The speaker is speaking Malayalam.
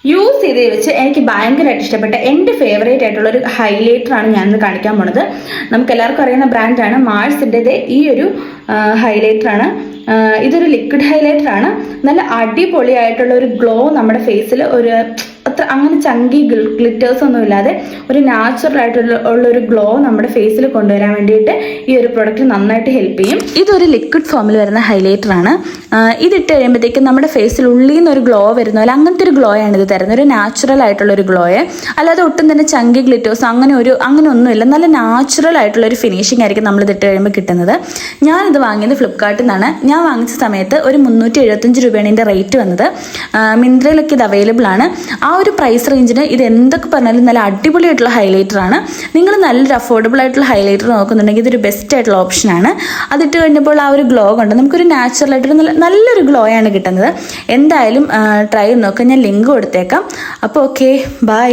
യൂസ് ചെയ്ത് വെച്ച് എനിക്ക് ഭയങ്കരമായിട്ട് ഇഷ്ടപ്പെട്ട എൻ്റെ ഫേവറേറ്റ് ആയിട്ടുള്ള ഒരു ഹൈലൈറ്റർ ആണ് ഞാനിന്ന് കാണിക്കാൻ പോണത്. നമുക്ക് എല്ലാവർക്കും അറിയുന്ന ബ്രാൻഡാണ് മാഴ്സിൻ്റെ ഈ ഒരു ഹൈലൈറ്റർ ആണ്. ഇതൊരു ലിക്വിഡ് ഹൈലൈറ്റർ ആണ്. നല്ല അടിപൊളിയായിട്ടുള്ള ഒരു ഗ്ലോ നമ്മുടെ ഫേസിൽ ഒരു അത്ര അങ്ങനെ ചങ്കി ഗ്ലിറ്റേഴ്സ് ഒന്നും ഇല്ലാതെ ഒരു നാച്ചുറൽ ആയിട്ടുള്ള ഒരു ഗ്ലോ നമ്മുടെ ഫേസിൽ കൊണ്ടുവരാൻ വേണ്ടിയിട്ട് ഈ ഒരു പ്രൊഡക്റ്റ് നന്നായിട്ട് ഹെൽപ്പ് ചെയ്യും. ഇതൊരു ലിക്വിഡ് ഫോമിൽ വരുന്ന ഹൈലൈറ്റർ ആണ്. ഇതിട്ട് കഴിയുമ്പോഴത്തേക്കും നമ്മുടെ ഫേസിൽ ഉള്ളിൽ നിന്ന് ഒരു ഗ്ലോ വരുന്ന പോലെ അങ്ങനത്തെ ഒരു ഗ്ലോ ആണ് ഇത് തരുന്നത്. ഒരു നാച്ചുറൽ ആയിട്ടുള്ള ഒരു ഗ്ലോയെ, അല്ലാതെ ഒട്ടും തന്നെ ചങ്കി ഗ്ലിറ്റേഴ്സ് അങ്ങനെ ഒന്നുമില്ല. നല്ല നാച്ചുറൽ ആയിട്ടുള്ള ഒരു ഫിനിഷിംഗ് ആയിരിക്കും നമ്മളിത് ഇട്ട് കഴിയുമ്പോൾ കിട്ടുന്നത്. ഞാനിത് വാങ്ങിയത് ഫ്ലിപ്കാർട്ടിൽ നിന്നാണ്. ഞാൻ വാങ്ങിച്ച സമയത്ത് ഒരു 375 രൂപയാണ് ഇതിൻ്റെ റേറ്റ് വന്നത്. മിന്ത്രയിലൊക്കെ ഇത് അവൈലബിൾ ആണ്. ആ ഒരു പ്രൈസ് റേഞ്ചിന് ഇത് എന്തൊക്കെ പറഞ്ഞാലും നല്ല അടിപൊളിയായിട്ടുള്ള ഹൈലൈറ്റർ ആണ്. നിങ്ങൾ നല്ലൊരു അഫോർഡബിൾ ആയിട്ടുള്ള ഹൈലൈറ്റർ നോക്കുന്നുണ്ടെങ്കിൽ ഇതൊരു ബെസ്റ്റ് ആയിട്ടുള്ള ഓപ്ഷനാണ്. അതിട്ട് കഴിഞ്ഞപ്പോൾ ആ ഒരു ഗ്ലോ കൊണ്ട് നമുക്കൊരു നാച്ചുറൽ ആയിട്ടൊരു നല്ലൊരു ഗ്ലോ ആണ് കിട്ടുന്നത്. എന്തായാലും ട്രൈ ചെയ്ത് നോക്കാം. ഞാൻ ലിങ്ക് കൊടുത്തേക്കാം. അപ്പോൾ ഓക്കെ, ബൈ.